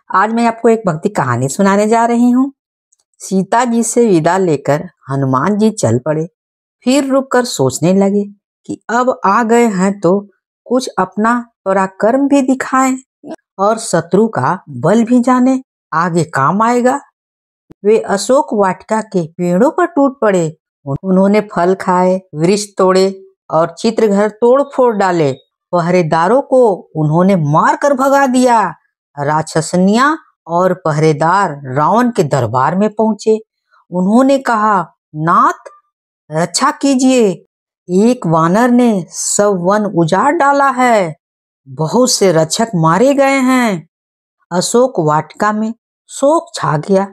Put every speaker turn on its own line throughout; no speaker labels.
आज मैं आपको एक भक्ति कहानी सुनाने जा रही हूँ। सीता जी से विदा लेकर हनुमान जी चल पड़े। फिर रुककर सोचने लगे कि अब आ गए हैं तो कुछ अपना पराक्रम भी दिखाएं और शत्रु का बल भी जाने, आगे काम आएगा। वे अशोक वाटिका के पेड़ों पर टूट पड़े। उन्होंने फल खाए, वृक्ष तोड़े और चित्रघर तोड़ फोड़ डाले। पहरेदारों को उन्होंने मार कर भगा दिया। राक्षसनियां और पहरेदार रावण के दरबार में पहुंचे। उन्होंने कहा, नाथ रक्षा कीजिए, एक वानर ने सब वन उजाड़ डाला है, बहुत से रक्षक मारे गए हैं। अशोक वाटिका में शोक छा गया,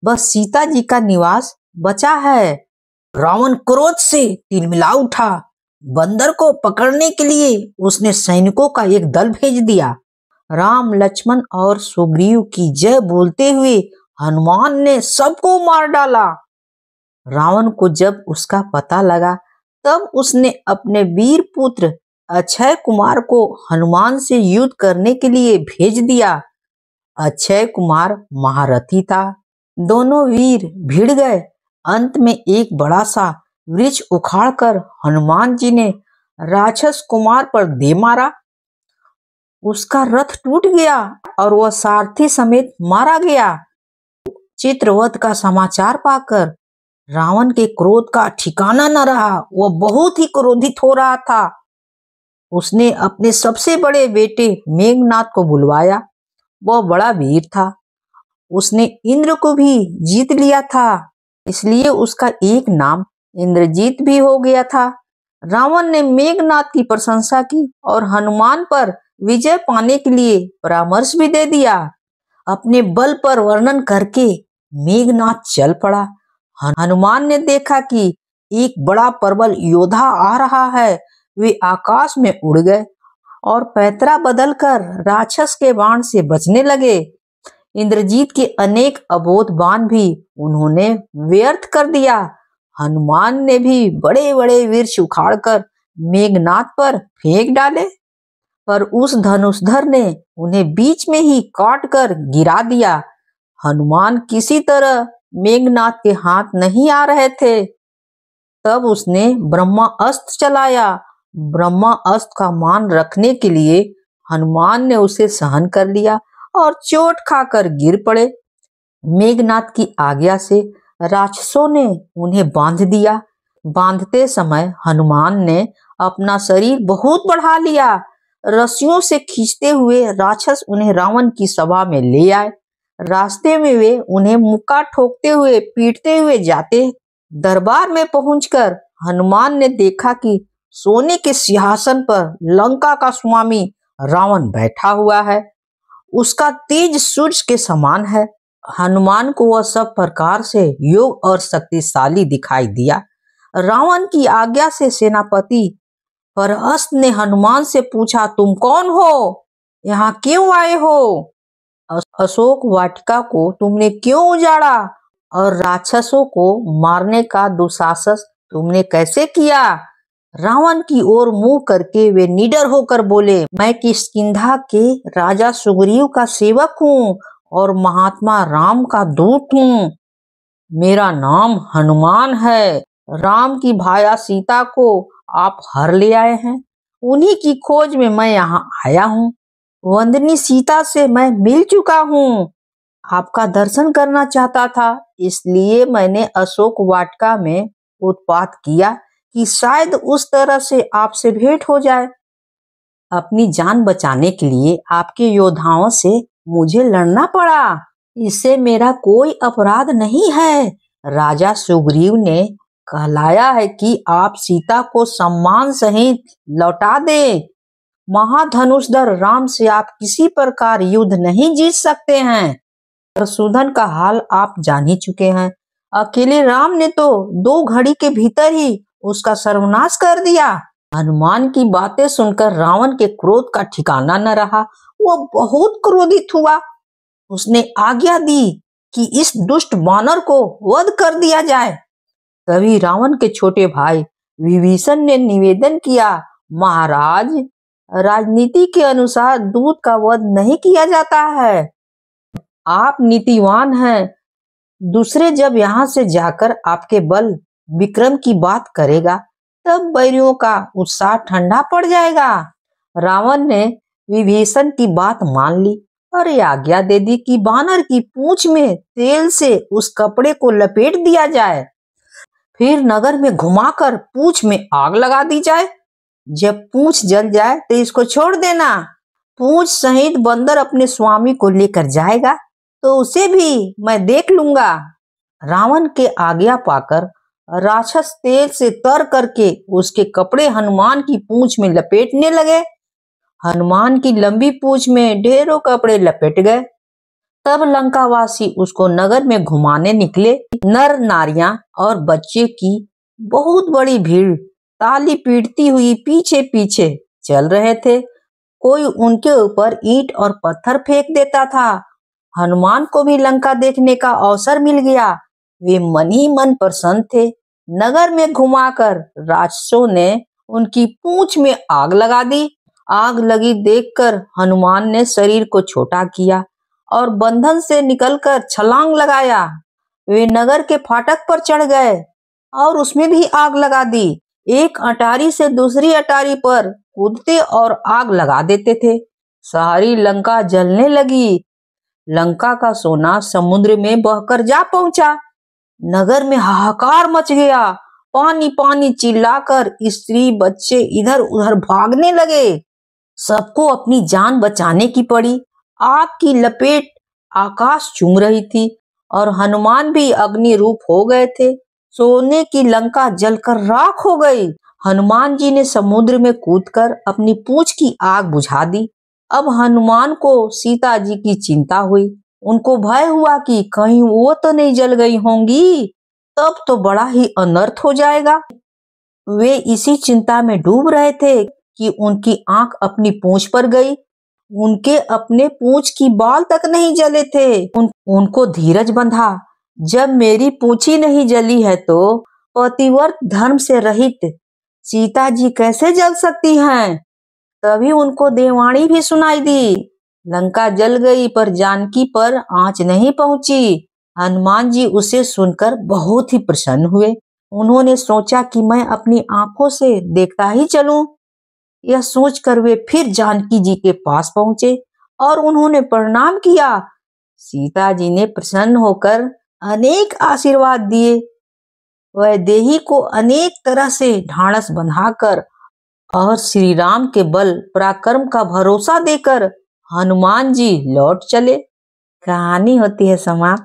बस सीता जी का निवास बचा है। रावण क्रोध से तिलमिला उठा। बंदर को पकड़ने के लिए उसने सैनिकों का एक दल भेज दिया। राम, लक्ष्मण और सुग्रीव की जय बोलते हुए हनुमान ने सबको मार डाला। रावण को जब उसका पता लगा तब उसने अपने वीर पुत्र अक्षय कुमार को हनुमान से युद्ध करने के लिए भेज दिया। अक्षय कुमार महारथी था। दोनों वीर भिड़ गए। अंत में एक बड़ा सा वृक्ष उखाड़कर हनुमान जी ने राक्षस कुमार पर दे मारा। उसका रथ टूट गया और वह सारथी समेत मारा गया। चित्रवध का समाचार पाकर रावण के क्रोध का ठिकाना न रहा। वह बहुत ही क्रोधित हो रहा था। उसने अपने सबसे बड़े बेटे मेघनाद को बुलवाया। वह बड़ा वीर था। उसने इंद्र को भी जीत लिया था, इसलिए उसका एक नाम इंद्रजीत भी हो गया था। रावण ने मेघनाद की प्रशंसा की और हनुमान पर विजय पाने के लिए परामर्श भी दे दिया। अपने बल पर वर्णन करके मेघनाद चल पड़ा। हनुमान ने देखा कि एक बड़ा प्रबल योद्धा आ रहा है। वे आकाश में उड़ गए और पैतरा बदलकर राक्षस के बाण से बचने लगे। इंद्रजीत के अनेक अबोध बाण भी उन्होंने व्यर्थ कर दिया। हनुमान ने भी बड़े बड़े वृक्ष उखाड़कर मेघनाद पर फेंक डाले, पर उस धनुषधर ने उन्हें बीच में ही काट कर गिरा दिया। हनुमान किसी तरह मेघनाद के हाथ नहीं आ रहे थे। तब उसने ब्रह्मास्त्र चलाया। ब्रह्मास्त्र का मान रखने के लिए हनुमान ने उसे सहन कर लिया और चोट खाकर गिर पड़े। मेघनाद की आज्ञा से राक्षसों ने उन्हें बांध दिया। बांधते समय हनुमान ने अपना शरीर बहुत बढ़ा लिया। रस्सियों से खींचते हुए राक्षस उन्हें रावण की सभा में ले आए। रास्ते में वे उन्हें मुक्का ठोकते हुए पीटते हुए जाते। दरबार में पहुंचकर हनुमान ने देखा कि सोने के सिंहासन पर लंका का स्वामी रावण बैठा हुआ है। उसका तेज सूर्य के समान है। हनुमान को वह सब प्रकार से योग और शक्तिशाली दिखाई दिया। रावण की आज्ञा से सेनापति परहस्त ने हनुमान से पूछा, तुम कौन हो? यहाँ क्यों आए हो? अशोक वाटिका को तुमने क्यों उजाड़ा और राक्षसों को मारने का दुस्साहस तुमने कैसे किया? रावण की ओर मुंह करके वे निडर होकर बोले, मैं किष्किंधा के राजा सुग्रीव का सेवक हूँ और महात्मा राम का दूत हूँ। मेरा नाम हनुमान है। राम की भाया सीता को आप हर ले आए हैं। उन्हीं की खोज में मैं यहाँ आया हूँ। वंदनी सीता से मैं मिल चुका हूँ। आपका दर्शन करना चाहता था, इसलिए मैंने अशोक वाटिका में उत्पात किया कि शायद उस तरह से आपसे भेंट हो जाए। अपनी जान बचाने के लिए आपके योद्धाओं से मुझे लड़ना पड़ा। इससे मेरा कोई अपराध नहीं है। राजा सुग्रीव ने कहलाया है कि आप सीता को सम्मान सहित लौटा दे। महाधनुषधर राम से आप किसी प्रकार युद्ध नहीं जीत सकते हैं। प्रसूदन का हाल आप जान ही चुके हैं। अकेले राम ने तो 2 घड़ी के भीतर ही उसका सर्वनाश कर दिया। हनुमान की बातें सुनकर रावण के क्रोध का ठिकाना न रहा। वह बहुत क्रोधित हुआ। उसने आज्ञा दी कि इस दुष्ट वानर को वध कर दिया जाए। तभी रावण के छोटे भाई विभीषण ने निवेदन किया, महाराज, राजनीति के अनुसार दूत का वध नहीं किया जाता है। आप नीतिवान हैं। दूसरे जब यहाँ से जाकर आपके बल विक्रम की बात करेगा, तब बैरियों का उत्साह ठंडा पड़ जाएगा। रावण ने विभीषण की बात मान ली और ये आज्ञा दे दी कि बानर की पूंछ में तेल से उस कपड़े को लपेट दिया जाए, फिर नगर में घुमाकर पूंछ में आग लगा दी जाए। जब पूंछ जल जाए तो इसको छोड़ देना। पूंछ सहित बंदर अपने स्वामी को लेकर जाएगा तो उसे भी मैं देख लूंगा। रावण के आज्ञा पाकर राक्षस तेल से तर करके उसके कपड़े हनुमान की पूंछ में लपेटने लगे। हनुमान की लंबी पूंछ में ढेरों कपड़े लपेट गए। तब लंकावासी उसको नगर में घुमाने निकले। नर नारियां और बच्चे की बहुत बड़ी भीड़ ताली पीटती हुई पीछे पीछे चल रहे थे। कोई उनके ऊपर ईंट और पत्थर फेंक देता था। हनुमान को भी लंका देखने का अवसर मिल गया। वे मन ही मन प्रसन्न थे। नगर में घुमाकर राक्षसों ने उनकी पूंछ में आग लगा दी। आग लगी देखकर हनुमान ने शरीर को छोटा किया और बंधन से निकलकर छलांग लगाया। वे नगर के फाटक पर चढ़ गए और उसमें भी आग लगा दी। एक अटारी से दूसरी अटारी पर कूदते और आग लगा देते थे। सारी लंका जलने लगी। लंका का सोना समुद्र में बहकर जा पहुंचा। नगर में हाहाकार मच गया। पानी पानी चिल्लाकर स्त्री बच्चे इधर उधर भागने लगे। सबको अपनी जान बचाने की पड़ी। आग की लपेट आकाश चूम रही थी और हनुमान भी अग्नि रूप हो गए थे। सोने की लंका जलकर राख हो गई। हनुमान जी ने समुद्र में कूदकर अपनी पूंछ की आग बुझा दी। अब हनुमान को सीता जी की चिंता हुई। उनको भय हुआ कि कहीं वो तो नहीं जल गई होंगी, तब तो बड़ा ही अनर्थ हो जाएगा। वे इसी चिंता में डूब रहे थे कि उनकी आंख अपनी पूंछ पर गई। उनके अपने पूंछ की बाल तक नहीं जले थे। उनको धीरज बंधा। जब मेरी पूंछ ही नहीं जली है तो पतिव्रत धर्म से रहित सीता जी कैसे जल सकती हैं? तभी उनको देववाणी भी सुनाई दी। लंका जल गई पर जानकी पर आंच नहीं पहुंची। हनुमान जी उसे सुनकर बहुत ही प्रसन्न हुए। उन्होंने सोचा कि मैं अपनी आंखों से देखता ही चलूं। यह सोचकर वे फिर जानकी जी के पास पहुंचे और उन्होंने प्रणाम किया। सीता जी ने प्रसन्न होकर अनेक आशीर्वाद दिए। वैदेही को अनेक तरह से ढांढस बंधाकर और श्री राम के बल पराक्रम का भरोसा देकर हनुमान जी लौट चले। कहानी होती है समाप्त।